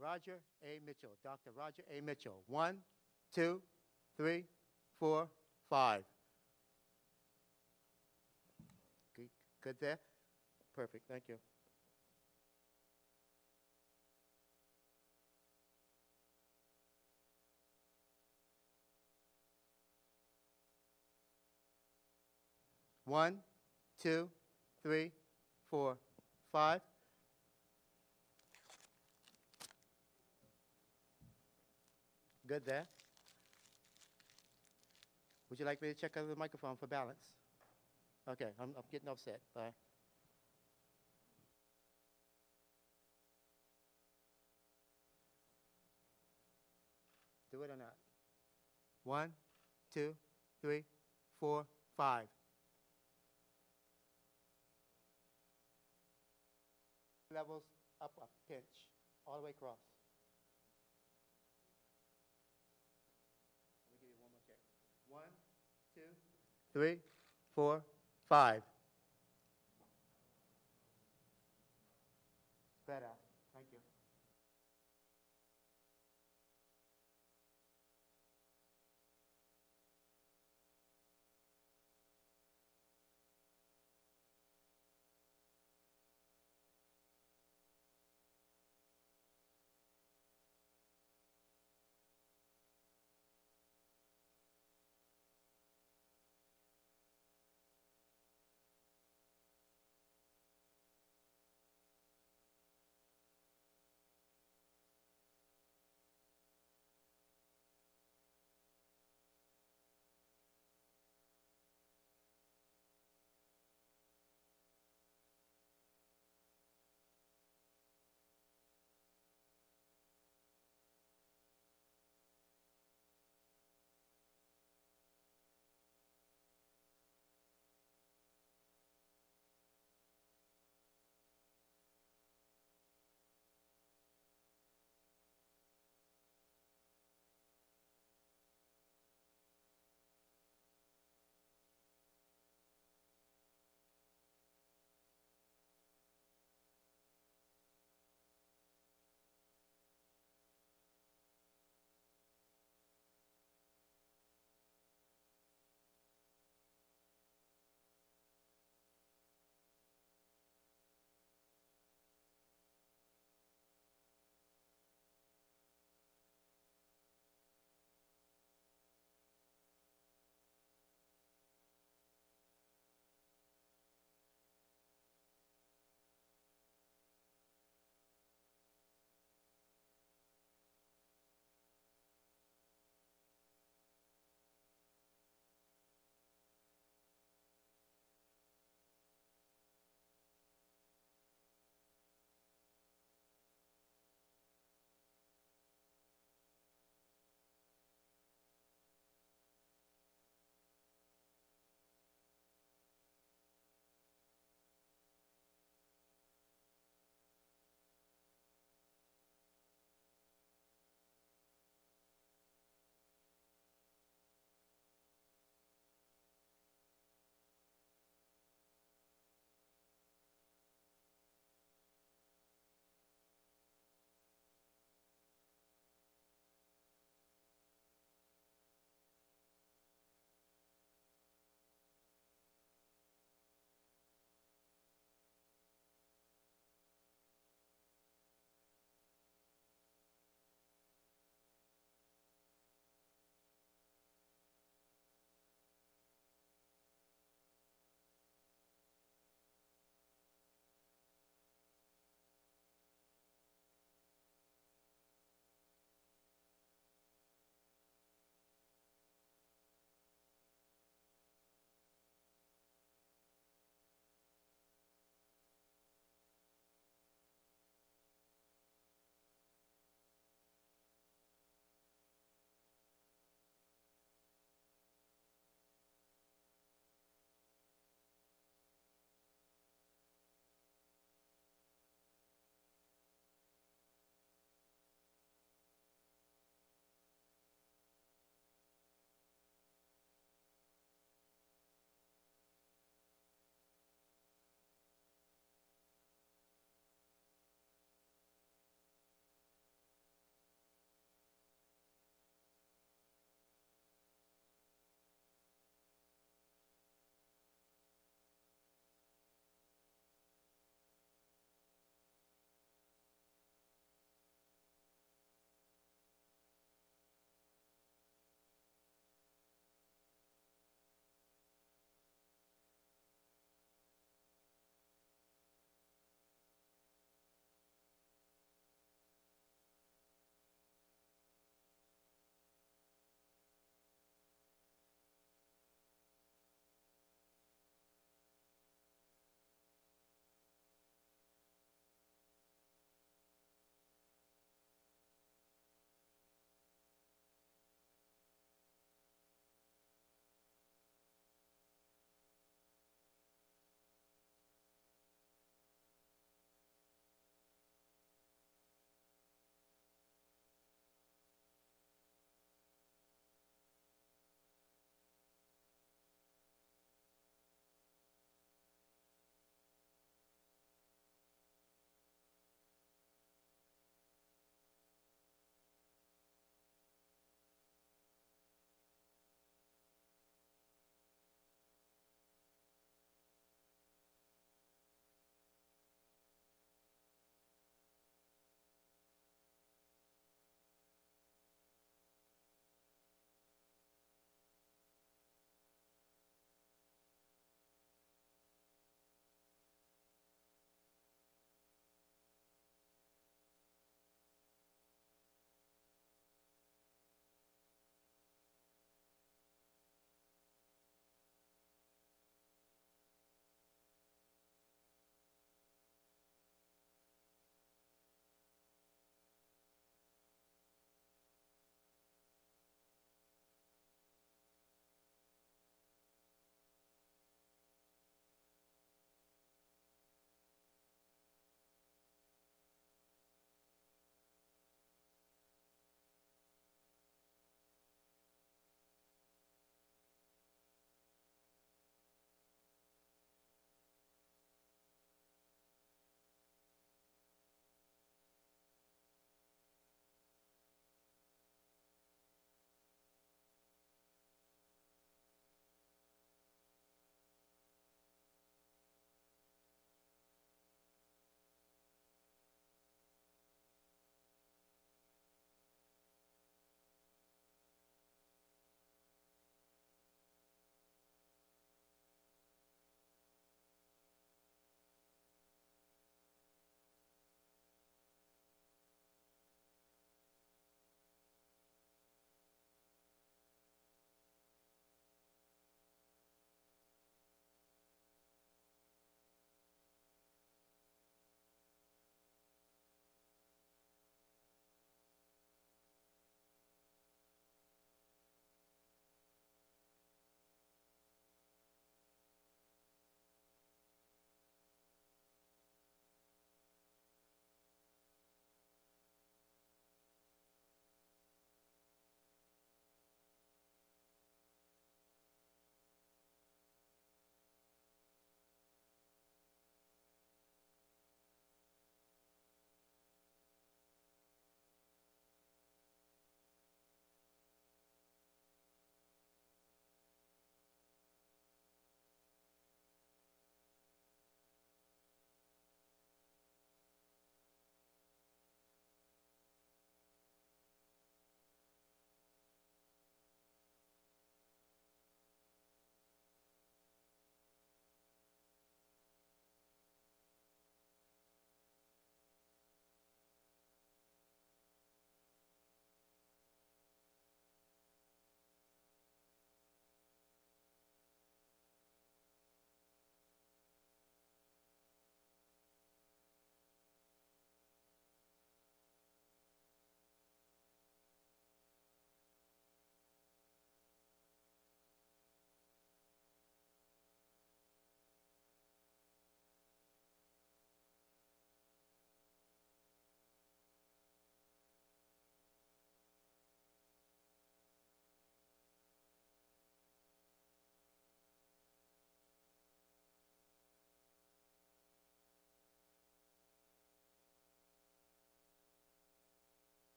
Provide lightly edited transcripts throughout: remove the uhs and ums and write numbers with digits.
Roger A. Mitchell. Dr. Roger A. Mitchell. 1, 2, 3, 4, 5. Good there? Perfect. Thank you. One, 2, 3, 4, 5. Good there. Would you like me to check out the microphone for balance? Okay, I'm getting upset. Bye. Do it or not? 1, 2, 3, 4, 5. Levels up, up, pinch, all the way across. Let me give you one more check. 1, 2, 3, 4, 5. Better. Thank you.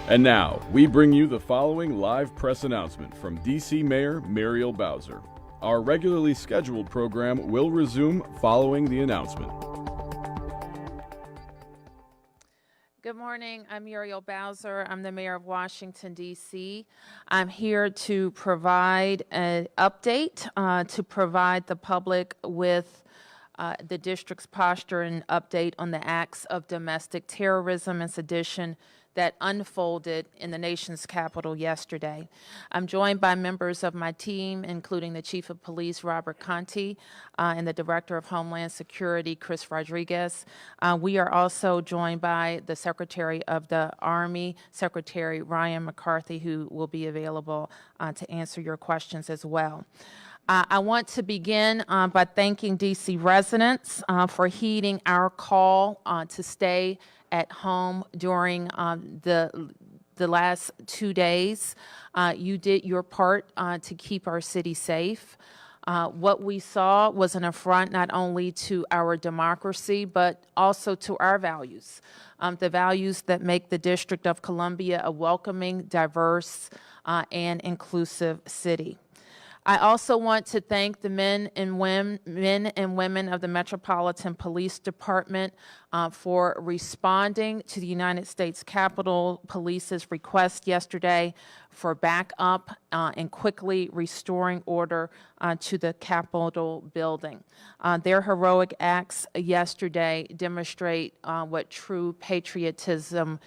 And now, we bring you the following live press announcement from D.C. Mayor Muriel Bowser. Our regularly scheduled program will resume following the announcement. Good morning. I'm Muriel Bowser. I'm the mayor of Washington, D.C. I'm here to provide an update, to provide the public with the district's posture and update on the acts of domestic terrorism and sedition that unfolded in the nation's capital yesterday. I'm joined by members of my team, including the Chief of Police, Robert Conti, and the Director of Homeland Security, Chris Rodriguez. We are also joined by the Secretary of the Army, Secretary Ryan McCarthy, who will be available to answer your questions as well. I want to begin by thanking D.C. residents for heeding our call to stay at home during the last 2 days. You did your part to keep our city safe. What we saw was an affront not only to our democracy, but also to our values, the values that make the District of Columbia a welcoming, diverse, and inclusive city. I also want to thank the men and women of the Metropolitan Police Department for responding to the United States Capitol Police's request yesterday for backup and quickly restoring order to the Capitol building. Their heroic acts yesterday demonstrate what true patriotism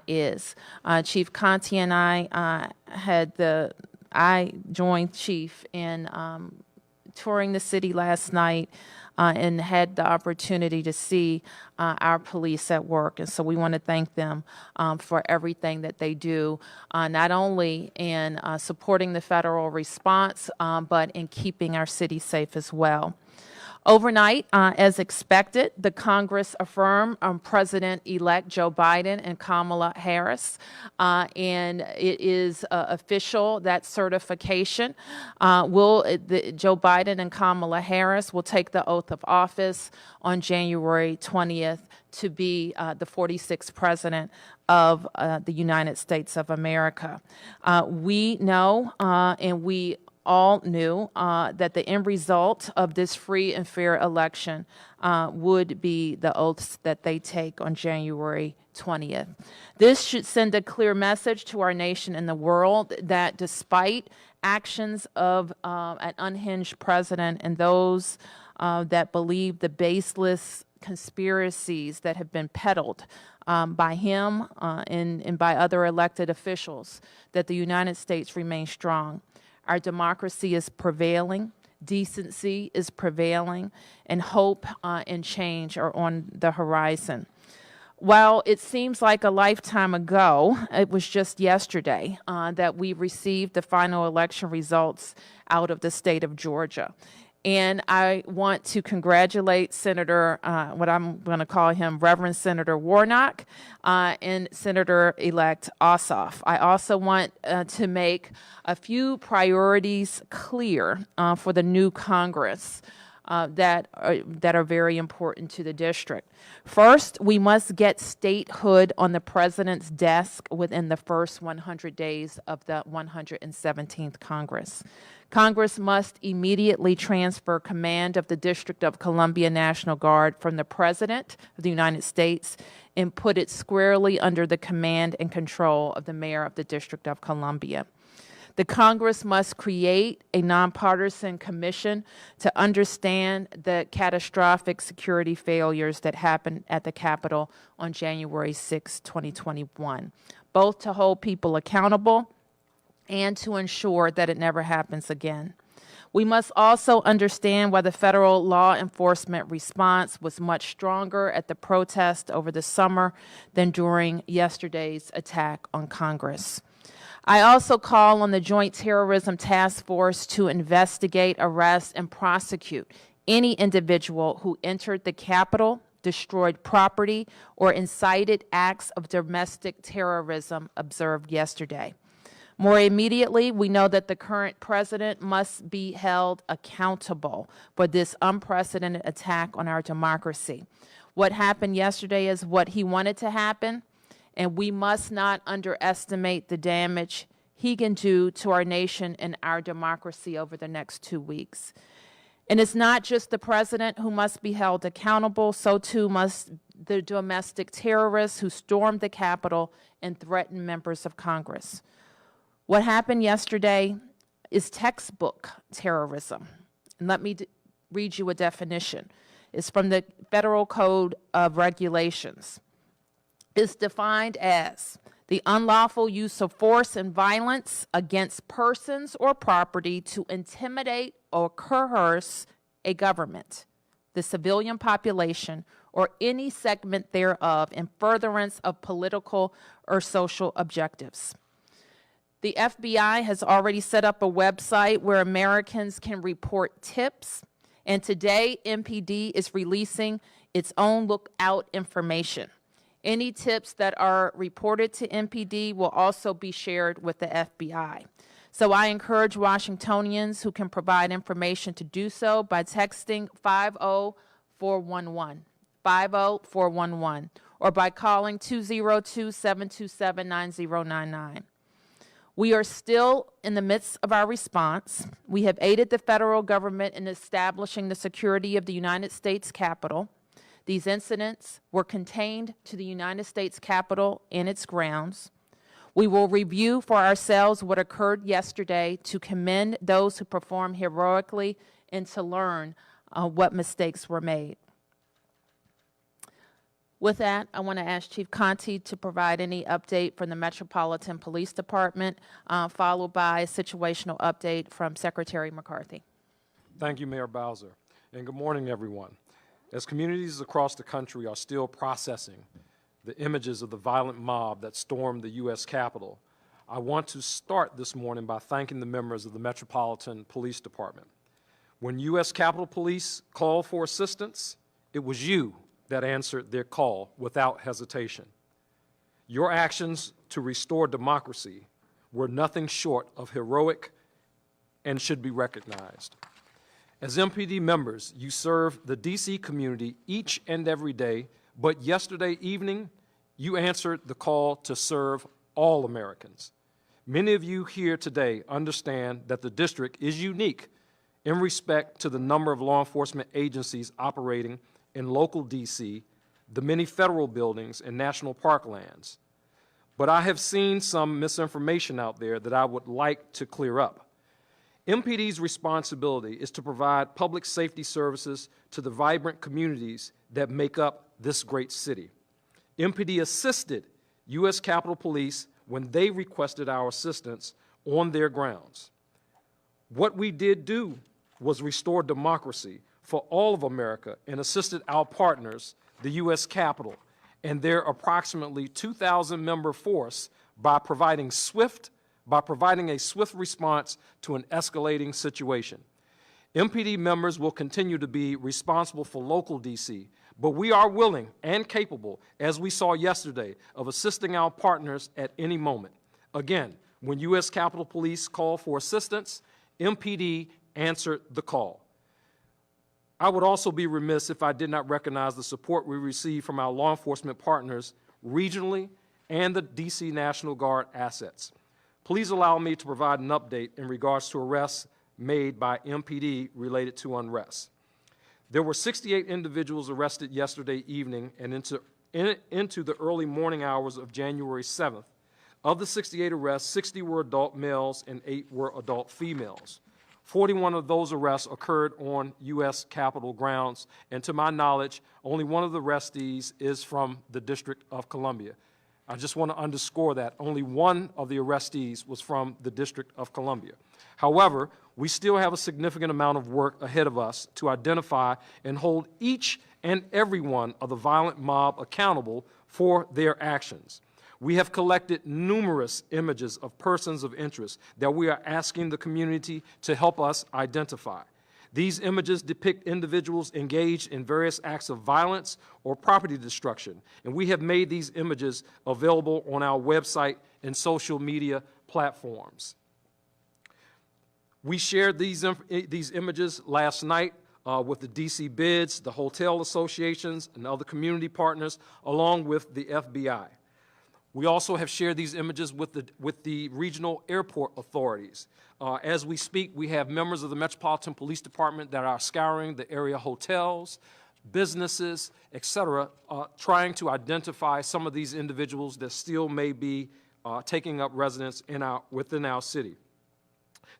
is. Chief Conti and I joined Chief in touring the city last night and had the opportunity to see our police at work. And so we want to thank them for everything that they do, not only in supporting the federal response, but in keeping our city safe as well. Overnight, as expected, the Congress affirmed President-elect Joe Biden and Kamala Harris, and it is official that certification. Joe Biden and Kamala Harris will take the oath of office on January 20th to be the 46th president of the United States of America. We know and we all knew that the end result of this free and fair election would be the oaths that they take on January 20th. This should send a clear message to our nation and the world that despite actions of an unhinged president and those that believe the baseless conspiracies that have been peddled by him and by other elected officials, that the United States remains strong. Our democracy is prevailing, decency is prevailing, and hope and change are on the horizon. While it seems like a lifetime ago, it was just yesterday that we received the final election results out of the state of Georgia. And I want to congratulate Senator, what I'm going to call him, Reverend Senator Warnock and Senator-elect Ossoff. I also want to make a few priorities clear for the new Congress that are very important to the district. First, we must get statehood on the president's desk within the first 100 days of the 117th Congress. Congress must immediately transfer command of the District of Columbia National Guard from the President of the United States and put it squarely under the command and control of the Mayor of the District of Columbia. The Congress must create a nonpartisan commission to understand the catastrophic security failures that happened at the Capitol on January 6, 2021, both to hold people accountable and to ensure that it never happens again. We must also understand why the federal law enforcement response was much stronger at the protest over the summer than during yesterday's attack on Congress. I also call on the Joint Terrorism Task Force to investigate, arrest, and prosecute any individual who entered the Capitol, destroyed property, or incited acts of domestic terrorism observed yesterday. More immediately, we know that the current president must be held accountable for this unprecedented attack on our democracy. What happened yesterday is what he wanted to happen, and we must not underestimate the damage he can do to our nation and our democracy over the next 2 weeks. And it's not just the president who must be held accountable, so too must the domestic terrorists who stormed the Capitol and threatened members of Congress. What happened yesterday is textbook terrorism. And let me read you a definition. It's from the Federal Code of Regulations. It's defined as the unlawful use of force and violence against persons or property to intimidate or coerce a government, the civilian population, or any segment thereof in furtherance of political or social objectives. The FBI has already set up a website where Americans can report tips, and today MPD is releasing its own lookout information. Any tips that are reported to MPD will also be shared with the FBI. So I encourage Washingtonians who can provide information to do so by texting 50411, 50411, or by calling 202-727-9099. We are still in the midst of our response. We have aided the federal government in establishing the security of the United States Capitol. These incidents were contained to the United States Capitol and its grounds. We will review for ourselves what occurred yesterday to commend those who performed heroically and to learn what mistakes were made. With that, I want to ask Chief Conti to provide any update from the Metropolitan Police Department, followed by a situational update from Secretary McCarthy. Thank you, Mayor Bowser, and good morning, everyone. As communities across the country are still processing the images of the violent mob that stormed the U.S. Capitol, I want to start this morning by thanking the members of the Metropolitan Police Department. When U.S. Capitol Police called for assistance, it was you that answered their call without hesitation. Your actions to restore democracy were nothing short of heroic and should be recognized. As MPD members, you serve the D.C. community each and every day, but yesterday evening, you answered the call to serve all Americans. Many of you here today understand that the district is unique in respect to the number of law enforcement agencies operating in local D.C., the many federal buildings and national park lands. But I have seen some misinformation out there that I would like to clear up. MPD's responsibility is to provide public safety services to the vibrant communities that make up this great city. MPD assisted U.S. Capitol Police when they requested our assistance on their grounds. What we did do was restore democracy for all of America and assisted our partners, the U.S. Capitol, and their approximately 2,000-member force by providing a swift response to an escalating situation. MPD members will continue to be responsible for local D.C., but we are willing and capable, as we saw yesterday, of assisting our partners at any moment. Again, when U.S. Capitol Police called for assistance, MPD answered the call. I would also be remiss if I did not recognize the support we receive from our law enforcement partners regionally and the D.C. National Guard assets. Please allow me to provide an update in regards to arrests made by MPD related to unrest. There were 68 individuals arrested yesterday evening and into the early morning hours of January 7th. Of the 68 arrests, 60 were adult males and 8 were adult females. 41 of those arrests occurred on U.S. Capitol grounds, and to my knowledge, only one of the arrestees is from the District of Columbia. I just want to underscore that. Only one of the arrestees was from the District of Columbia. However, we still have a significant amount of work ahead of us to identify and hold each and every one of the violent mob accountable for their actions. We have collected numerous images of persons of interest that we are asking the community to help us identify. These images depict individuals engaged in various acts of violence or property destruction, and we have made these images available on our website and social media platforms. We shared these images last night with the D.C. Bids, the hotel associations, and other community partners, along with the FBI. We also have shared these images with the regional airport authorities. As we speak, we have members of the Metropolitan Police Department that are scouring the area hotels, businesses, et cetera, trying to identify some of these individuals that still may be taking up residence within our city.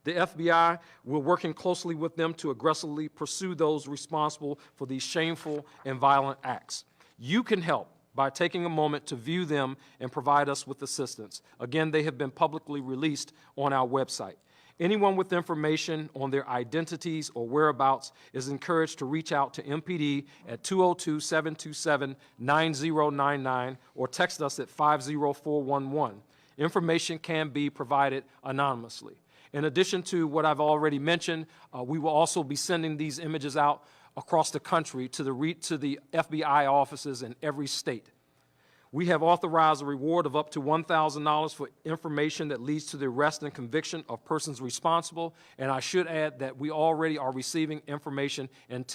The FBI, we're working closely with them to aggressively pursue those responsible for these shameful and violent acts. You can help by taking a moment to view them and provide us with assistance. Again, they have been publicly released on our website. Anyone with information on their identities or whereabouts is encouraged to reach out to MPD at 202-727-9099 or text us at 50411. Information can be provided anonymously. In addition to what I've already mentioned, we will also be sending these images out across the country to the FBI offices in every state. We have authorized a reward of up to $1,000 for information that leads to the arrest and conviction of persons responsible. And I should add that we already are receiving information and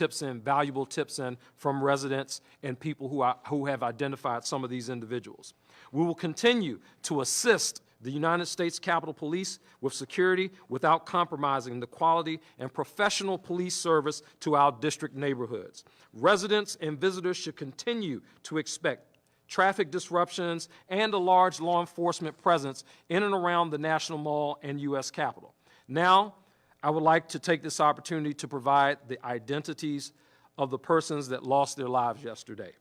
valuable tips from residents and people who have identified some of these individuals. We will continue to assist the United States Capitol Police with security without compromising the quality and professional police service to our district neighborhoods. Residents and visitors should continue to expect traffic disruptions and a large law enforcement presence in and around the National Mall and U.S. Capitol. Now, I would like to take this opportunity to provide the identities of the persons that lost their lives yesterday.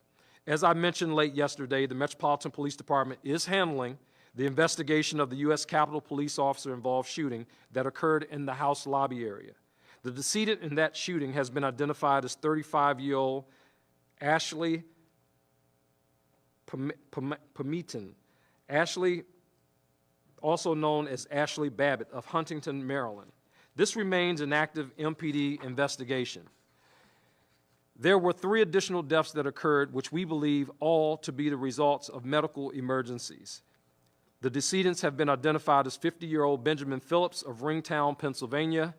As I mentioned late yesterday, the Metropolitan Police Department is handling the investigation of the U.S. Capitol Police officer-involved shooting that occurred in the House lobby area. The decedent in that shooting has been identified as 35-year-old Ashley Pameton. Ashley, also known as Ashley Babbitt of Huntington, Maryland. This remains an active MPD investigation. There were 3 additional deaths that occurred, which we believe all to be the results of medical emergencies. The decedents have been identified as 50-year-old Benjamin Phillips of Ringtown, Pennsylvania,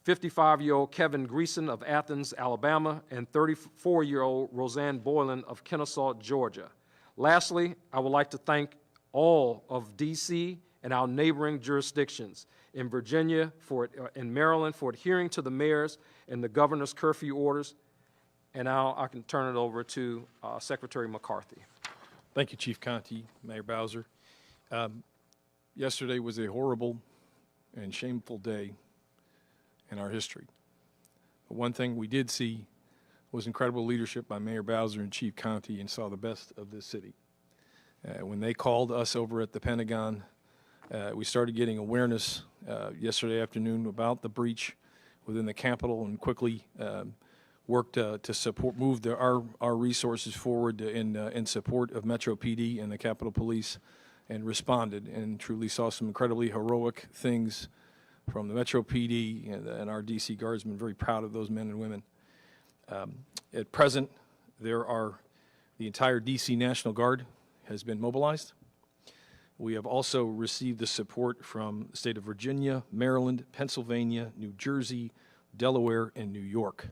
55-year-old Kevin Greason of Athens, Alabama, and 34-year-old Roseanne Boylan of Kennesaw, Georgia. Lastly, I would like to thank all of D.C. and our neighboring jurisdictions in Virginia and Maryland for adhering to the mayor's and the governor's curfew orders. And now I can turn it over to Secretary McCarthy. Thank you, Chief Conte, Mayor Bowser. Yesterday was a horrible and shameful day in our history. But one thing we did see was incredible leadership by Mayor Bowser and Chief Conte, and saw the best of this city. When they called us over at the Pentagon, we started getting awareness yesterday afternoon about the breach within the Capitol, and quickly worked to support, move our resources forward in support of Metro PD and the Capitol Police, and responded and truly saw some incredibly heroic things from the Metro PD and our DC Guardsmen. Very proud of those men and women. At present, the entire DC National Guard has been mobilized. We have also received the support from the state of Virginia, Maryland, Pennsylvania, New Jersey, Delaware, and New York.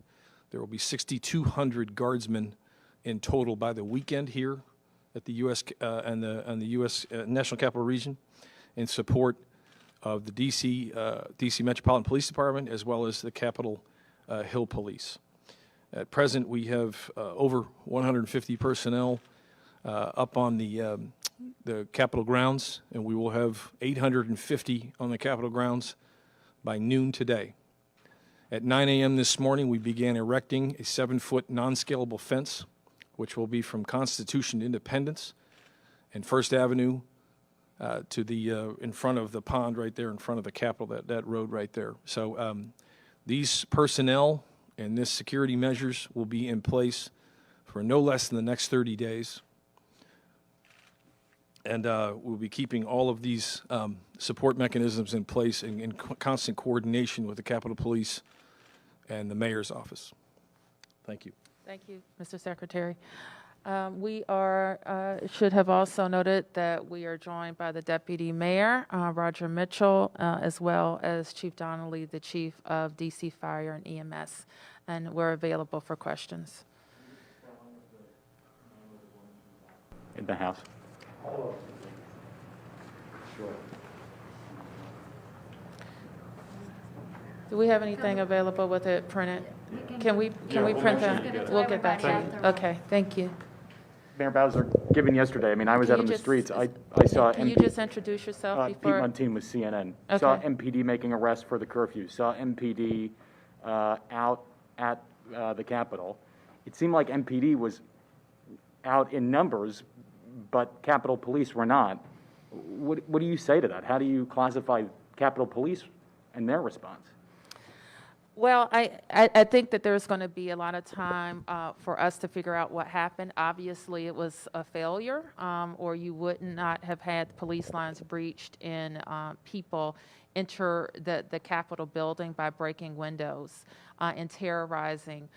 There will be 6,200 guardsmen in total by the weekend here at the U.S. and the U.S. National Capital Region in support of the DC Metropolitan Police Department, as well as the Capitol Hill Police. At present, we have over 150 personnel up on the Capitol grounds, and we will have 850 on the Capitol grounds by noon today. At 9 a.m. this morning, we began erecting a 7-foot non-scalable fence, which will be from Constitution to Independence and First Avenue to the in front of the pond right there in front of the Capitol, that road right there. So these personnel and this security measures will be in place for no less than the next 30 days. And we'll be keeping all of these support mechanisms in place in constant coordination with the Capitol Police and the Mayor's office. Thank you. Thank you, Mr. Secretary. We should have also noted that we are joined by the Deputy Mayor, Roger Mitchell, as well as Chief Donnelly, the Chief of DC Fire and EMS, and we're available for questions. In the House. Do we have anything available with it printed? Can we print that? We'll get back to you. Okay, thank you. Mayor Bowser, given yesterday, I mean, I was out on the streets. I saw Can you MP just introduce yourself Pete before? Muntean with CNN. Saw Okay. MPD making arrests for the curfew. Saw MPD out at the Capitol. It seemed like MPD was out in numbers, but Capitol Police were not. What do you say to that? How do you classify Capitol Police and their response? Well, I think that there's going to be a lot of time for us to figure out what happened. Obviously, it was a failure, or you would not have had police lines breached and people enter the Capitol building by breaking windows and terrorizing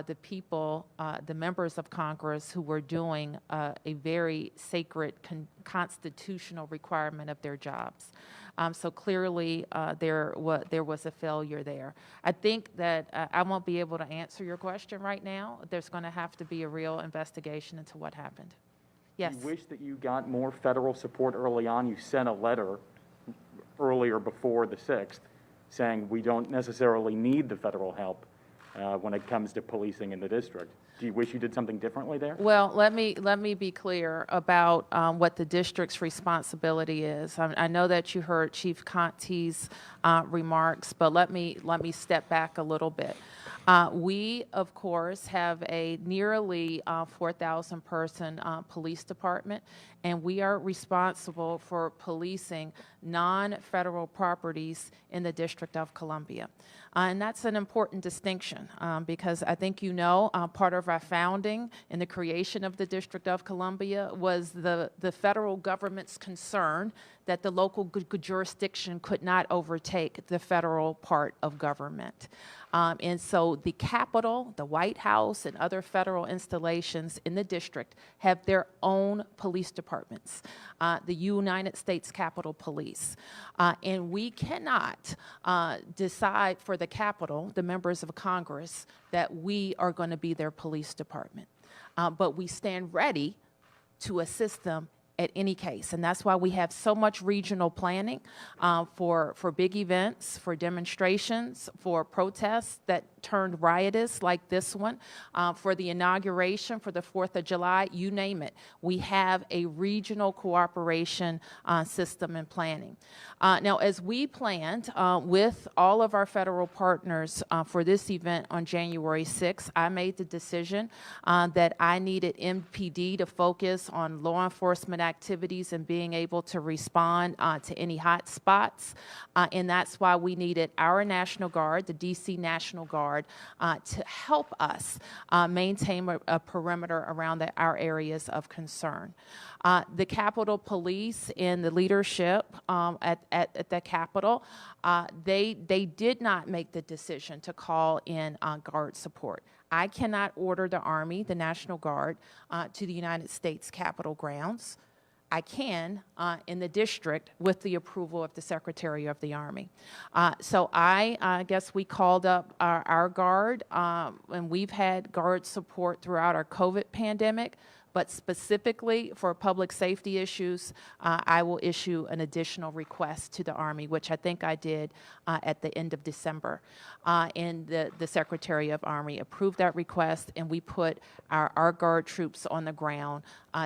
the people, the members of Congress who were doing a very sacred constitutional requirement of their jobs. So clearly, there was a failure there. I think that I won't be able to answer your question right now. There's going to have to be a real investigation into what happened. Yes. You wish that you got more federal support early on. You sent a letter earlier before the 6th saying we don't necessarily need the federal help when it comes to policing in the district. Do you wish you did something differently there? Well, let me be clear about what the district's responsibility is. I know that you heard Chief Conte's remarks, but let me step back a little bit. We, of course, have a nearly 4,000 person police department, and we are responsible for policing non-federal properties in the District of Columbia. And that's an important distinction because I think you know part of our founding and the creation of the District of Columbia was the federal government's concern that the local jurisdiction could not overtake the federal part of government. And so the Capitol, the White House, and other federal installations in the district have their own police departments, the United States Capitol Police. And we cannot decide for the Capitol, the members of Congress, that we are going to be their police department. But we stand ready to assist them at any case. And that's why we have so much regional planning for big events, for demonstrations, for protests that turned riotous like this one, for the inauguration, for the 4th of July, you name it. We have a regional cooperation system and planning. Now, as we planned with all of our federal partners for this event on January 6th, I made the decision that I needed MPD to focus on law enforcement activities and being able to respond to any hot spots. And that's why we needed our National Guard, the DC National Guard, to help us maintain a perimeter around our areas of concern. The Capitol Police and the leadership at the Capitol, they did not make the decision to call in Guard support. I cannot order the Army, the National Guard, to the United States Capitol grounds. I can in the district with the approval of the Secretary of the Army. So I guess we called up our Guard, and we've had Guard support throughout our COVID pandemic, but specifically for public safety issues, I will issue an additional request to the Army, which I think I did at the end of December. And the Secretary of Army approved that request, and we put our Guard troops on the ground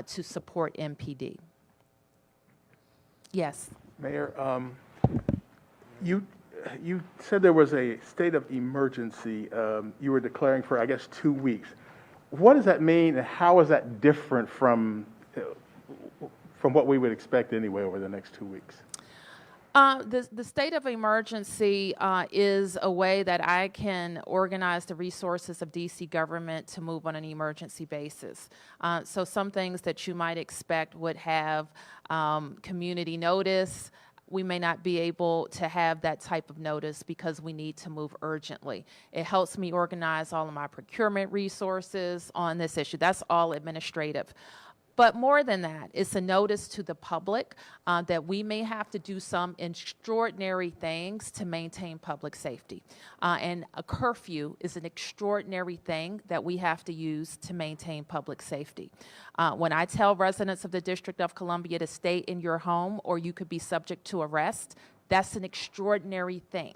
to support MPD. Yes. Mayor, you said there was a state of emergency you were declaring for, I guess, 2 weeks. What does that mean, and how is that different from what we would expect anyway over the next 2 weeks? The state of emergency is a way that I can organize the resources of DC government to move on an emergency basis. So some things that you might expect would have community notice, we may not be able to have that type of notice because we need to move urgently. It helps me organize all of my procurement resources on this issue. That's all administrative. But more than that, it's a notice to the public that we may have to do some extraordinary things to maintain public safety. And a curfew is an extraordinary thing that we have to use to maintain public safety. When I tell residents of the District of Columbia to stay in your home or you could be subject to arrest, that's an extraordinary thing.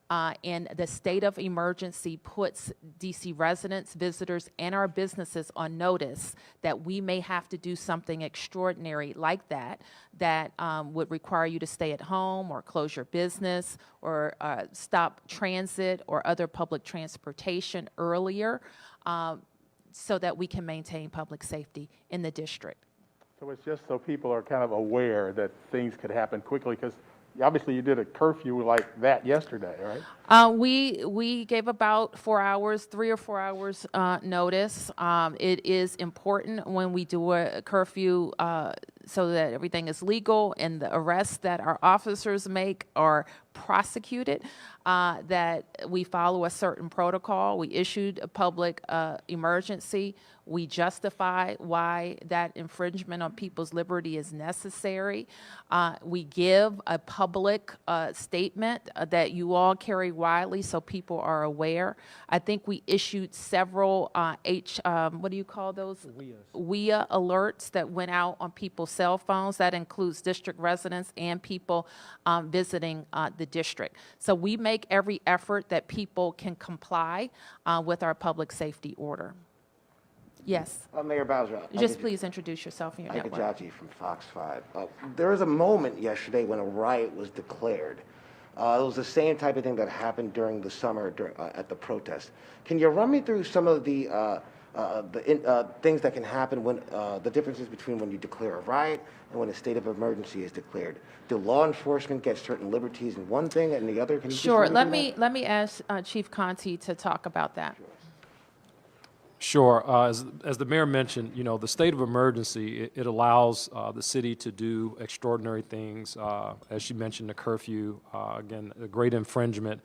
And the state of emergency puts DC residents, visitors, and our businesses on notice that we may have to do something extraordinary like that, that would require you to stay at home or close your business or stop transit or other public transportation earlier so that we can maintain public safety in the district. So it's just so people are kind of aware that things could happen quickly, because obviously you did a curfew like that yesterday, right? We gave about 4 hours, 3 or 4 hours notice. It is important when we do a curfew so that everything is legal and the arrests that our officers make are prosecuted, that we follow a certain protocol. We issued a public emergency. We justify why that infringement on people's liberty is necessary. We give a public statement that you all carry widely so people are aware. I think we issued several what do you call those? WIA alerts that went out on people's cell phones. That includes district residents and people visiting the district. So we make every effort that people can comply with our public safety order. Yes. Mayor Bowser. Just please introduce yourself and your Ike network. Jaji from Fox 5. There was a moment yesterday when a riot was declared. It was the same type of thing that happened during the summer at the protest. Can you run me through some of the things that can happen when the differences between when you declare a riot and when a state of emergency is declared? Do law enforcement get certain liberties in one thing and the other? Can you Sure. just Let run me through me ask Chief Conti to talk about that. Sure. As the mayor mentioned, you know, the state of emergency, it allows the city to do extraordinary things. As she mentioned, the curfew, again, a great infringement,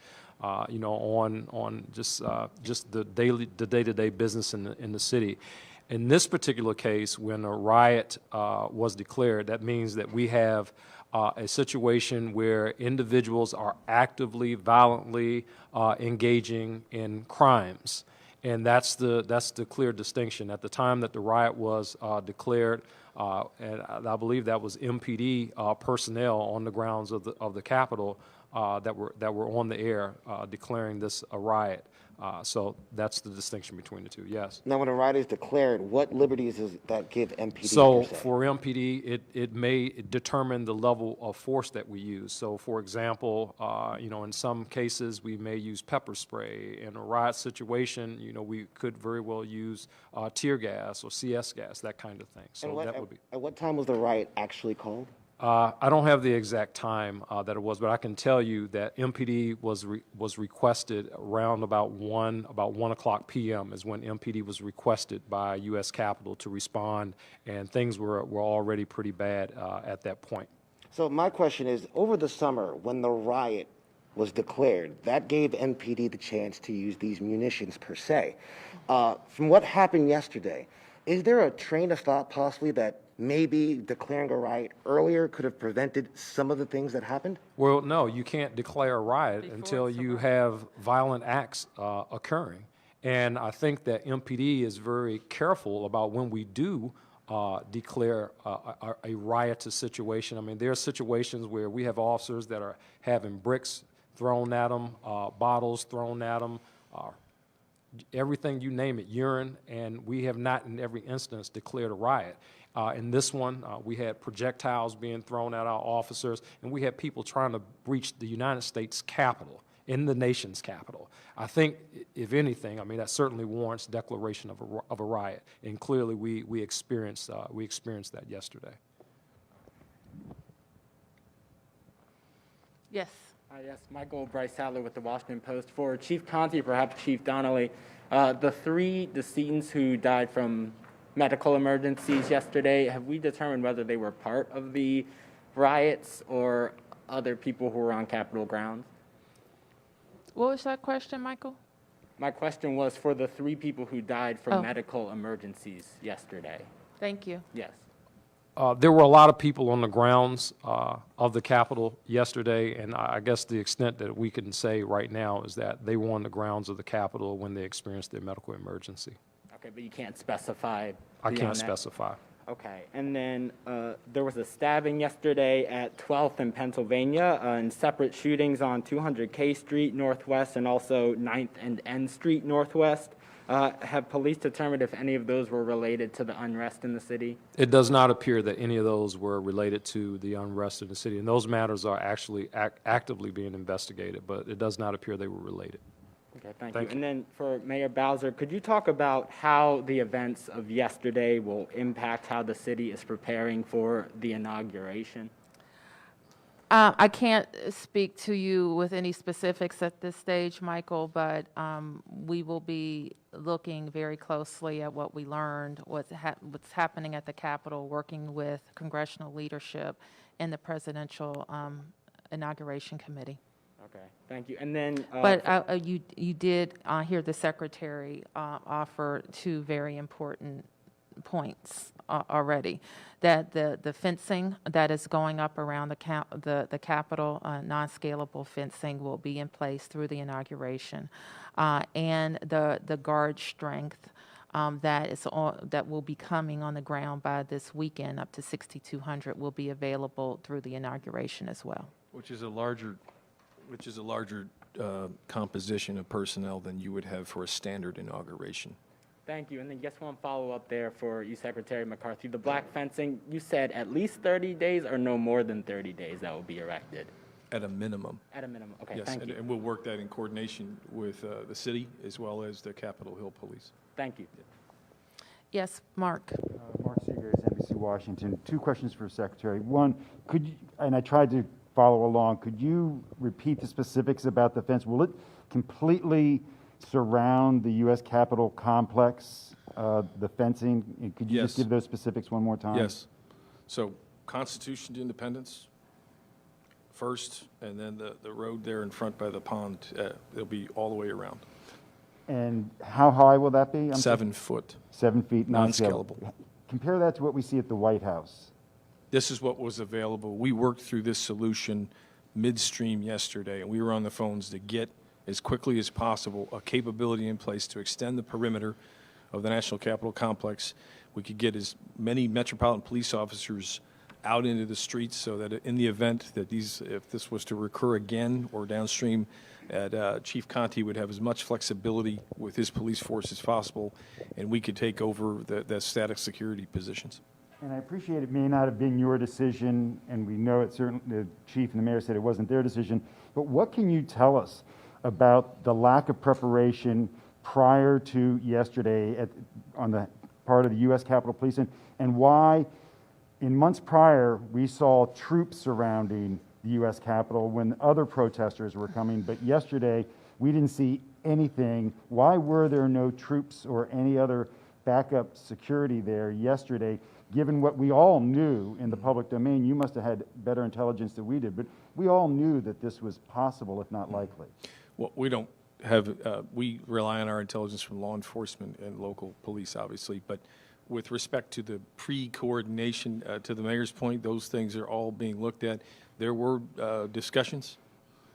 you know, on just the day-to-day business in the city. In this particular case, when a riot was declared, that means that we have a situation where individuals are actively, violently engaging in crimes. And that's the clear distinction. At the time that the riot was declared, and I believe that was MPD personnel on the grounds of the Capitol that were on the air declaring this a riot. So that's the distinction between the two. Yes. Now, when a riot is declared, what liberties does that give MPD? So per se? for MPD, it may determine the level of force that we use. So for example, you know, in some cases we may use pepper spray. In a riot situation, you know, we could very well use tear gas or CS gas, that kind of thing. So And that would be. at what time was the riot actually called? I don't have the exact time that it was, but I can tell you that MPD was requested around about 1 o'clock p.m. is when MPD was requested by U.S. Capitol to respond, and things were already pretty bad at that point. So my question is, over the summer, when the riot was declared, that gave MPD the chance to use these munitions per se. From what happened yesterday, is there a train of thought possibly that maybe declaring a riot earlier could have prevented some of the things that happened? Well, no, you can't declare a riot until you have violent acts occurring. And I think that MPD is very careful about when we do declare a riotous situation. I mean, there are situations where we have officers that are having bricks thrown at them, bottles thrown at them, everything, you name it, urine, and we have not in every instance declared a riot. In this one, we had projectiles being thrown at our officers, and we had people trying to breach the United States Capitol, in the nation's capital. I think, if anything, I mean, that certainly warrants declaration of a riot, and clearly we experienced that yesterday. Yes. Yes, Michael Bryce Sadler with the Washington Post. For Chief Conti, perhaps Chief Donnelly, the 3 decedents who died from medical emergencies yesterday, have we determined whether they were part of the riots or other people who were on Capitol grounds? What was that question, Michael? My question was for the 3 people who died from medical emergencies yesterday. Thank you. Yes. There were a lot of people on the grounds of the Capitol yesterday, and I guess the extent that we can say right now is that they were on the grounds of the Capitol when they experienced their medical emergency. Okay, but you can't specify. I beyond can't that? specify. Okay, and then there was a stabbing yesterday at 12th in Pennsylvania, and separate shootings on 200 K Street Northwest and also 9th and N Street Northwest. Have police determined if any of those were related to the unrest in the city? It does not appear that any of those were related to the unrest in the city, and those matters are actually actively being investigated, but it does not appear they were related. Okay, thank Thank you. you. And then for Mayor Bowser, could you talk about how the events of yesterday will impact how the city is preparing for the inauguration? I can't speak to you with any specifics at this stage, Michael, but we will be looking very closely at what we learned, what's happening at the Capitol, working with congressional leadership and the Presidential Inauguration Committee. Okay, thank you. And then, But you did hear the Secretary offer two very important points already, that the fencing that is going up around the Capitol, non-scalable fencing, will be in place through the inauguration, and the guard strength that will be coming on the ground by this weekend, up to 6,200, will be available through the inauguration as well. Which is a larger composition of personnel than you would have for a standard inauguration. thank you. And then just one follow-up there for you, Secretary McCarthy. The black fencing, you said at least 30 days or no more than 30 days that will be erected? At a minimum. At a minimum. Okay, Yes, thank you. and we'll work that in coordination with the city as well as the Capitol Hill Police. Thank you. Yes, Mark. Mark Seegers, NBC Washington. Two questions for Secretary. One, could you, and I tried to follow along, could you repeat the specifics about the fence? Will it completely surround the U.S. Capitol complex, the fencing? Could you just Yes. give those specifics one more time? Yes. So Constitution to Independence first, and then the road there in front by the pond, it'll be all the way around. And how high will that be? 7 foot. 7 feet, Non-scalable. Compare that to what we see at the White House. This is what was available. We worked through this solution midstream yesterday, and we were on the phones to get, as quickly as possible, a capability in place to extend the perimeter of the National Capitol Complex. We could get as many Metropolitan Police officers out into the streets so that in the event that if this was to recur again or downstream, Chief Conte would have as much flexibility with his police force as possible, and we could take over the static security positions. And I appreciate it may not have been your decision, and we know it certainly, the chief and the mayor said it wasn't their decision, but what can you tell us about the lack of preparation prior to yesterday on the part of the U.S. Capitol Police, and why in months prior we saw troops surrounding the U.S. Capitol when other protesters were coming, but yesterday we didn't see anything. Why were there no troops or any other backup security there yesterday, given what we all knew in the public domain? You must have had better intelligence than we did, but we all knew that this was possible, if not likely. Well, we don't have, we rely on our intelligence from law enforcement and local police, obviously, but with respect to the pre-coordination, to the mayor's point, those things are all being looked at. There were discussions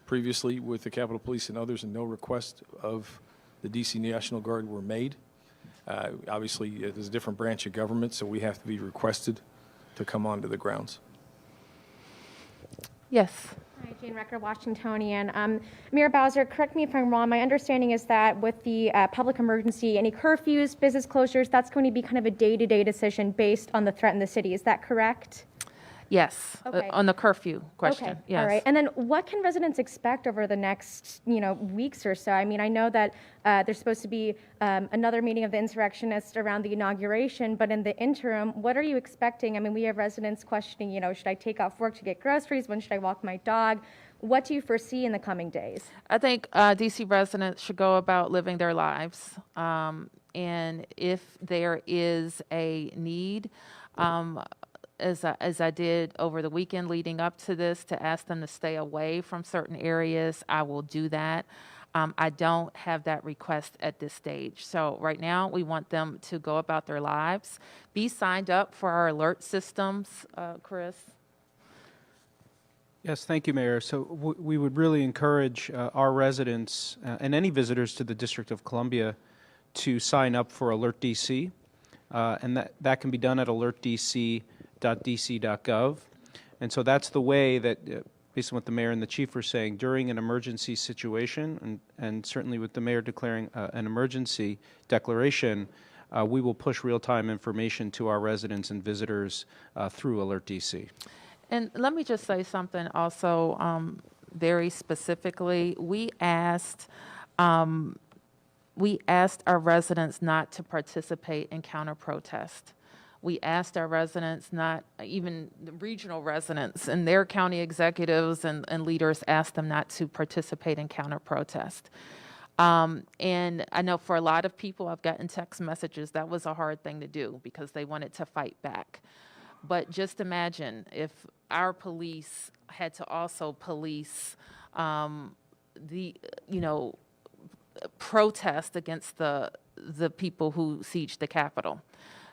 previously with the Capitol Police and others, and no request of the DC National Guard were made. Obviously, there's a different branch of government, so we have to be requested to come onto the grounds. Yes. Hi, Jane Recker, Washingtonian. Mayor Bowser, correct me if I'm wrong. My understanding is that with the public emergency, any curfews, business closures, that's going to be kind of a day-to-day decision based on the threat in the city. Is that correct? Yes. Okay. On the curfew question. Okay. Yes. All right. And then what can residents expect over the next, weeks or so? I mean, I know that there's supposed to be another meeting of the insurrectionists around the inauguration, but in the interim, what are you expecting? I mean, we have residents questioning, should I take off work to get groceries? When should I walk my dog? What do you foresee in the coming days? I think DC residents should go about living their lives. And if there is a need, as I did over the weekend leading up to this, to ask them to stay away from certain areas, I will do that. I don't have that request at this stage. So right now, we want them to go about their lives, be signed up for our alert systems. Chris? Yes, thank you, Mayor. So we would really encourage our residents and any visitors to the District of Columbia to sign up for Alert DC, and that can be done at alertdc.dc.gov. And so that's the way that, based on what the mayor and the chief were saying, during an emergency situation, and certainly with the mayor declaring an emergency declaration, we will push real-time information to our residents and visitors through Alert DC. And let me just say something also very specifically. We asked our residents not to participate in counter-protest. We asked our residents, not even the regional residents, and their county executives and leaders asked them not to participate in counter-protest. And I know for a lot of people, I've gotten text messages, that was a hard thing to do because they wanted to fight back. But just imagine if our police had to also police protest against the people who sieged the Capitol.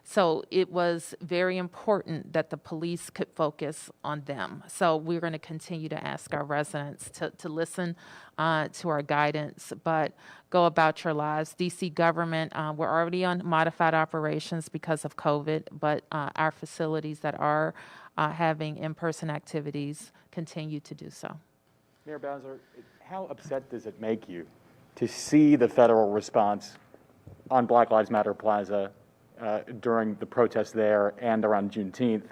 So it was very important that the police could focus on them. So we're going to continue to ask our residents to listen to our guidance, but go about your lives. DC government, we're already on modified operations because of COVID, but our facilities that are having in-person activities continue to do so. Mayor Bowser, how upset does it make you to see the federal response on Black Lives Matter Plaza during the protests there and around Juneteenth,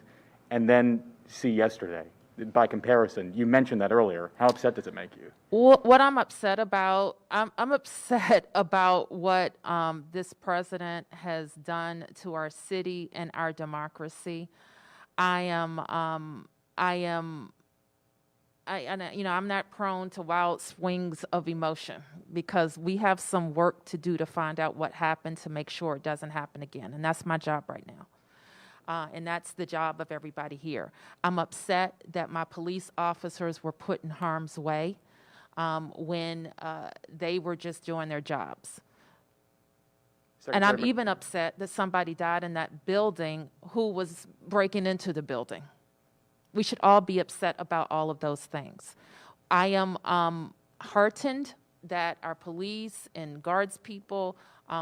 and then see yesterday? By comparison, you mentioned that earlier. How upset does it make you? What I'm upset about, I'm upset about what this president has done to our city and our democracy. I'm not prone to wild swings of emotion because we have some work to do to find out what happened to make sure it doesn't happen again. And that's my job right now. And that's the job of everybody here. I'm upset that my police officers were put in harm's way when they were just doing their jobs. And I'm even upset that somebody died in that building who was breaking into the building. We should all be upset about all of those things. I am heartened that our police and guards people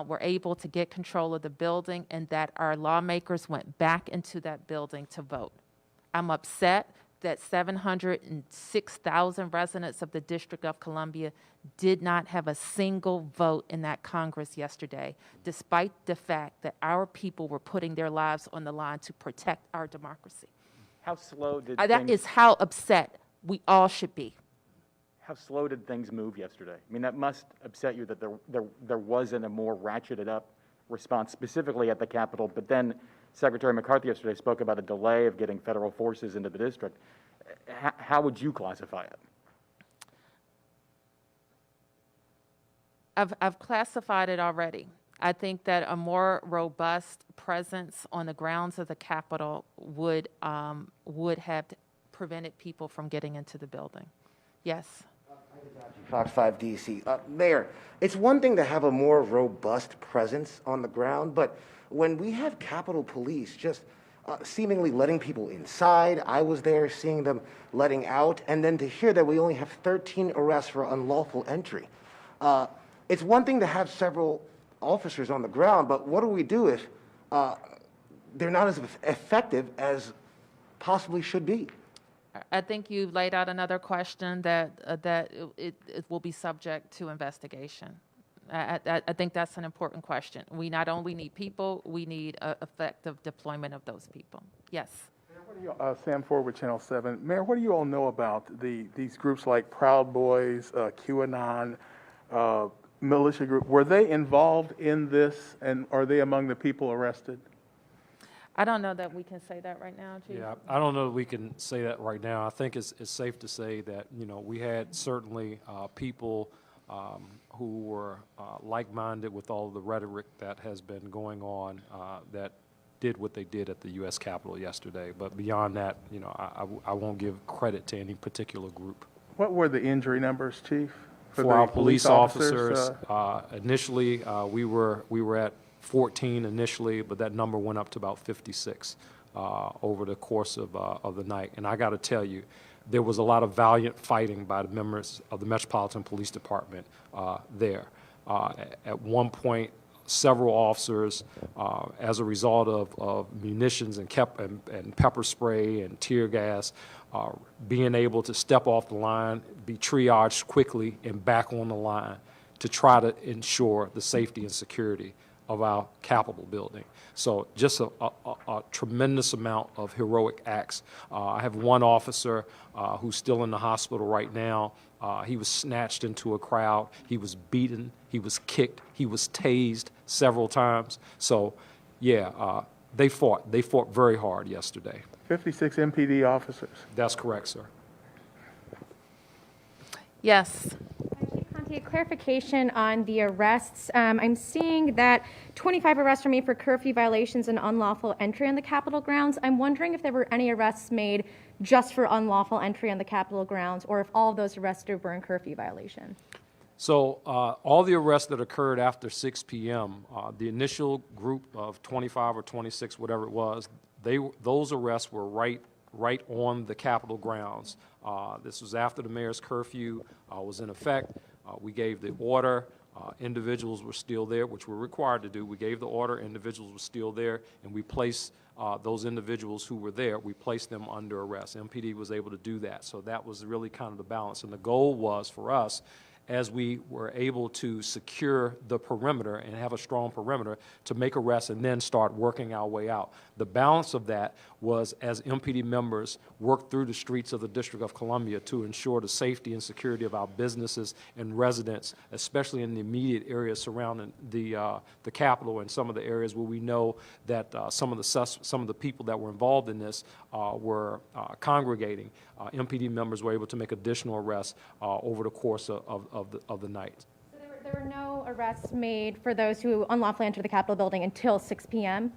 were able to get control of the building and that our lawmakers went back into that building to vote. I'm upset that 706,000 residents of the District of Columbia did not have a single vote in that Congress yesterday, despite the fact that our people were putting their lives on the line to protect our democracy. How slow did That is how upset we all should be. How slow did things move yesterday? I mean, that must upset you that there wasn't a more ratcheted up response, specifically at the Capitol. But then Secretary McCarthy yesterday spoke about a delay of getting federal forces into the district. How would you classify it? I've classified it already. I think that a more robust presence on the grounds of the Capitol would have prevented people from getting into the building. Yes. Fox 5 DC. Mayor, it's one thing to have a more robust presence on the ground, but when we have Capitol Police just seemingly letting people inside, I was there seeing them letting out, and then to hear that we only have 13 arrests for unlawful entry. It's one thing to have several officers on the ground, but what do we do if they're not as effective as possibly should be? I think you've laid out another question that it will be subject to investigation. I think that's an important question. We not only need people, we need effective deployment of those people. Yes. Mayor, what do you, Sam Ford with Channel 7. Mayor, what do you all know about these groups like Proud Boys, QAnon, militia group? Were they involved in this, and are they among the people arrested? I don't know that we can say that right now, Chief. Yeah, I don't know that we can say that right now. I think it's safe to say that, we had certainly people who were like-minded with all of the rhetoric that has been going on that did what they did at the U.S. Capitol yesterday. But beyond that, I won't give credit to any particular group. What were the injury numbers, Chief? For For the our police police officers, officers, initially, we were at 14 initially, but that number went up to about 56 over the course of the night. And I got to tell you, there was a lot of valiant fighting by the members of the Metropolitan Police Department there. At one point, several officers, as a result of munitions and pepper spray and tear gas, being able to step off the line, be triaged quickly and back on the line to try to ensure the safety and security of our Capitol building. So just a tremendous amount of heroic acts. I have one officer who's still in the hospital right now. He was snatched into a crowd. He was beaten. He was kicked. He was tased several times. So, yeah, they fought. They fought very hard yesterday. 56 MPD officers. That's correct, sir. Yes. A clarification on the arrests. I'm seeing that 25 arrests were made for curfew violations and unlawful entry on the Capitol grounds. I'm wondering if there were any arrests made just for unlawful entry on the Capitol grounds, or if all of those arrested were in curfew violation. So all the arrests that occurred after 6 p.m., the initial group of 25 or 26, whatever it was, those arrests were right on the Capitol grounds. This was after the mayor's curfew was in effect. We gave the order. Individuals were still there, which we're required to do. We gave the order. Individuals were still there, and we placed those individuals who were there, we placed them under arrest. MPD was able to do that. So that was really kind of the balance. And the goal was for us, as we were able to secure the perimeter and have a strong perimeter, to make arrests and then start working our way out. The balance of that was as MPD members worked through the streets of the District of Columbia to ensure the safety and security of our businesses and residents, especially in the immediate areas surrounding the Capitol and some of the areas where we know that some of the people that were involved in this were congregating. MPD members were able to make additional arrests over the course of the night. So there were no arrests made for those who unlawfully entered the Capitol building until 6 p.m.?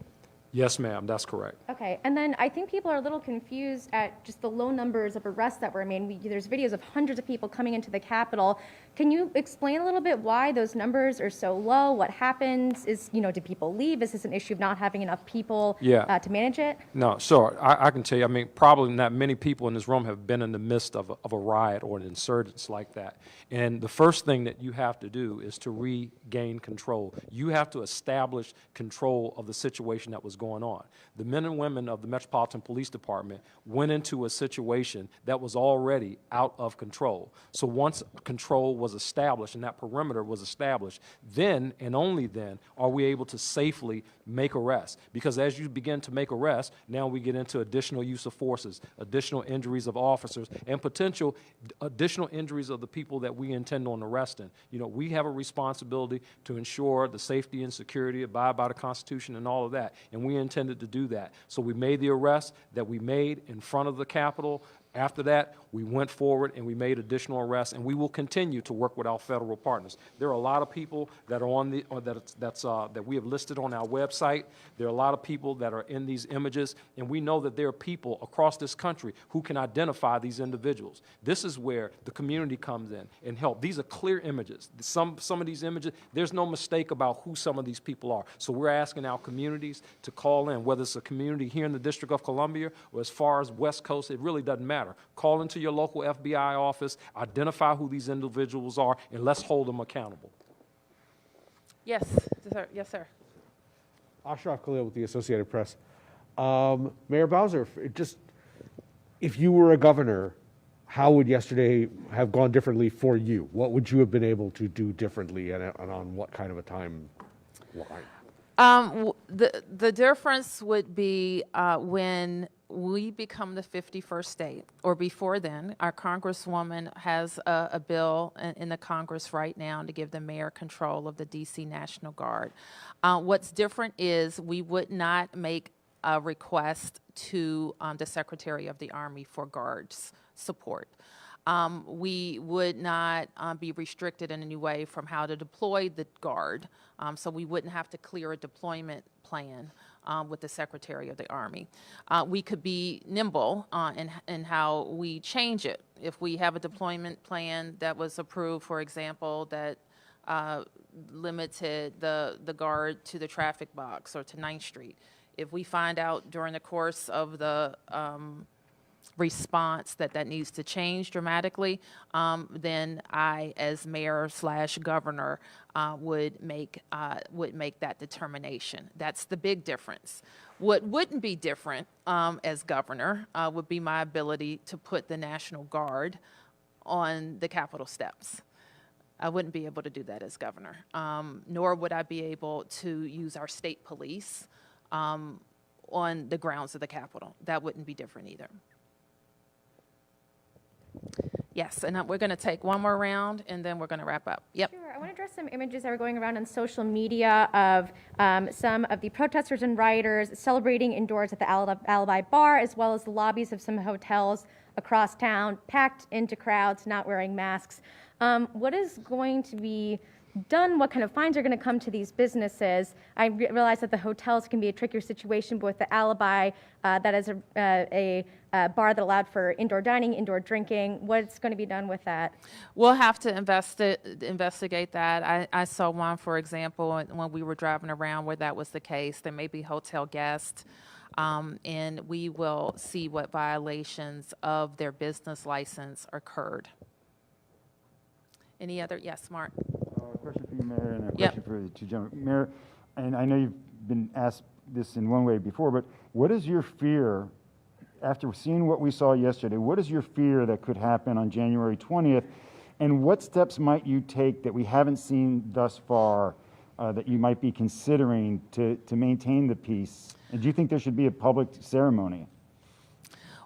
Yes, ma'am, that's correct. Okay, and then I think people are a little confused at just the low numbers of arrests that were made. There's videos of hundreds of people coming into the Capitol. Can you explain a little bit why those numbers are so low? What happens? Do people leave? Is this an issue of not having enough people to manage it? No, sure. I can tell you, I mean, probably not many people in this room have been in the midst of a riot or an insurgence like that. And the first thing that you have to do is to regain control. You have to establish control of the situation that was going on. The men and women of the Metropolitan Police Department went into a situation that was already out of control. So once control was established and that perimeter was established, then and only then are we able to safely make arrests. Because as you begin to make arrests, now we get into additional use of forces, additional injuries of officers, and potential additional injuries of the people that we intend on arresting. We have a responsibility to ensure the safety and security, abide by the Constitution and all of that, and we intended to do that. So we made the arrests that we made in front of the Capitol. After that, we went forward and we made additional arrests, and we will continue to work with our federal partners. There are a lot of people that are on that we have listed on our website. There are a lot of people that are in these images, and we know that there are people across this country who can identify these individuals. This is where the community comes in and help. These are clear images. Some of these images, there's no mistake about who some of these people are. So we're asking our communities to call in, whether it's a community here in the District of Columbia or as far as West Coast, it really doesn't matter. Call into your local FBI office, identify who these individuals are, and let's hold them accountable. Yes, sir. Yes, sir. Ashraf Khalil with the Associated Press. Mayor Bowser, if you were a governor, how would yesterday have gone differently for you? What would you have been able to do differently, and on what kind of a timeline? The difference would be when we become the 51st state, or before then. Our Congresswoman has a bill in the Congress right now to give the mayor control of the D.C. National Guard. What's different is we would not make a request to the Secretary of the Army for guards support. We would not be restricted in any way from how to deploy the guard, so we wouldn't have to clear a deployment plan with the Secretary of the Army. We could be nimble in how we change it. If we have a deployment plan that was approved, for example, that limited the guard to the traffic box or to 9th Street, if we find out during the course of the response that needs to change dramatically, then I, as mayor/governor, would make that determination. That's the big difference. What wouldn't be different as governor would be my ability to put the National Guard on the Capitol steps. I wouldn't be able to do that as governor, nor would I be able to use our state police on the grounds of the Capitol. That wouldn't be different either. Yes, and we're going to take one more round, and then we're going to wrap up. Yep. Sure. I want to address some images that were going around on social media of some of the protesters and rioters celebrating indoors at the Alibi Bar, as well as the lobbies of some hotels across town, packed into crowds, not wearing masks. What is going to be done? What kind of fines are going to come to these businesses? I realize that the hotels can be a trickier situation, but with the Alibi, that is a bar that allowed for indoor dining, indoor drinking. What's going to be done with that? We'll have to investigate that. I saw one, for example, when we were driving around where that was the case. There may be hotel guests, and we will see what violations of their business license occurred. Any other? Yes, Mark. A question for you, Mayor, and a Yep. question for the two gentlemen. Mayor, and I know you've been asked this in one way before, but what is your fear, after seeing what we saw yesterday, what is your fear that could happen on January 20th, and what steps might you take that we haven't seen thus far that you might be considering to maintain the peace? And do you think there should be a public ceremony?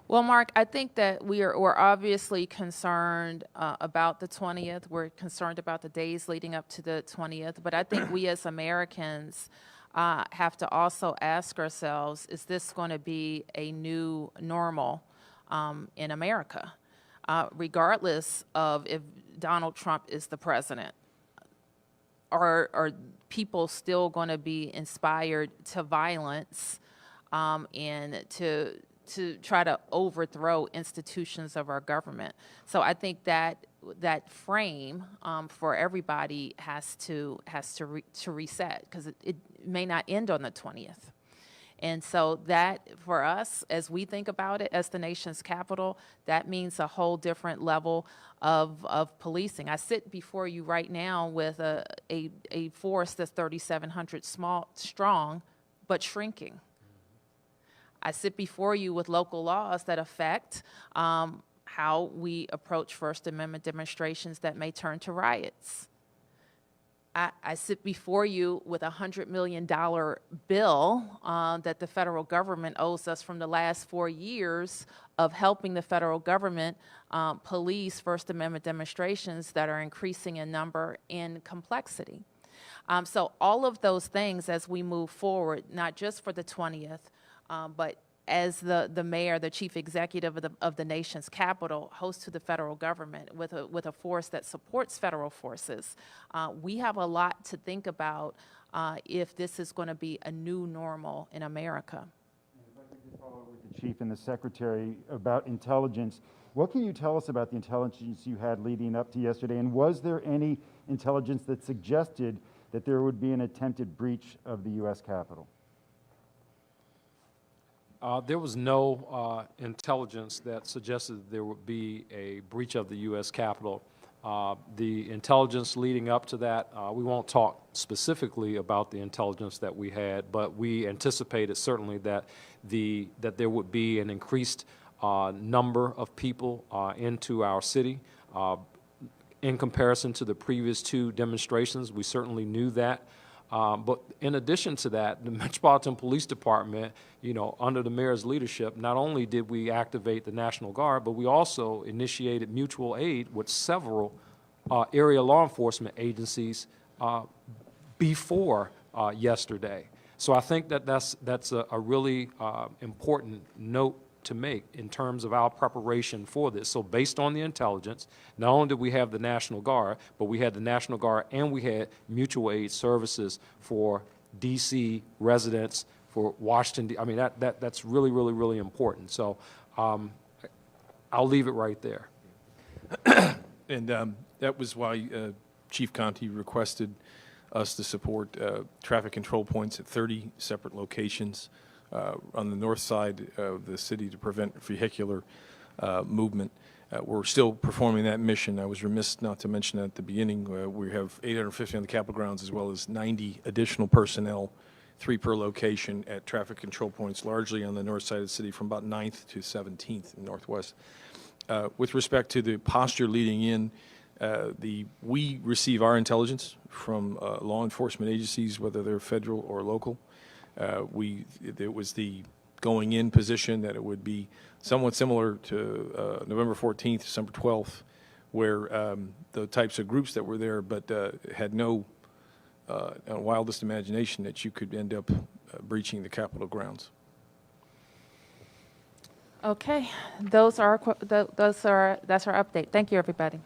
Well, Mark, I think that we're obviously concerned about the 20th. We're concerned about the days leading up to the 20th. But I think we as Americans have to also ask ourselves, is this going to be a new normal in America? Regardless of if Donald Trump is the president, are people still going to be inspired to violence and to try to overthrow institutions of our government? So I think that frame for everybody has to reset, because it may not end on the 20th. And so that, for us, as we think about it as the nation's capital, that means a whole different level of policing. I sit before you right now with a force that's 3,700 strong, but shrinking. I sit before you with local laws that affect how we approach First Amendment demonstrations that may turn to riots. I sit before you with a $100 million bill that the federal government owes us from the last 4 years of helping the federal government police First Amendment demonstrations that are increasing in number and complexity. So all of those things as we move forward, not just for the 20th, but as the mayor, the chief executive of the nation's capital, host to the federal government with a force that supports federal forces, we have a lot to think about if this is going to be a new normal in America. And if I could just follow up with the chief and the secretary about intelligence, what can you tell us about the intelligence you had leading up to yesterday? And was there any intelligence that suggested that there would be an attempted breach of the U.S. Capitol? There was no intelligence that suggested there would be a breach of the U.S. Capitol. The intelligence leading up to that, we won't talk specifically about the intelligence that we had, but we anticipated certainly that there would be an increased number of people into our city. In comparison to the previous two demonstrations, we certainly knew that. But in addition to that, the Metropolitan Police Department, under the mayor's leadership, not only did we activate the National Guard, but we also initiated mutual aid with several area law enforcement agencies before yesterday. So I think that's a really important note to make in terms of our preparation for this. So based on the intelligence, not only did we have the National Guard, but we had the National Guard and we had mutual aid services for D.C. residents, for Washington. I mean, that's really, really, really important. So I'll leave it right there. And that was why Chief Conte requested us to support traffic control points at 30 separate locations on the north side of the city to prevent vehicular movement. We're still performing that mission. I was remiss not to mention at the beginning, we have 850 on the Capitol grounds as well as 90 additional personnel, 3 per location at traffic control points, largely on the north side of the city from about 9th to 17th in Northwest. With respect to the posture leading in, we receive our intelligence from law enforcement agencies, whether they're federal or local. It was the going in position that it would be somewhat similar to November 14th, December 12th, where the types of groups that were there, but had no wildest imagination that you could end up breaching the Capitol grounds. Okay, that's our update. Thank you, everybody.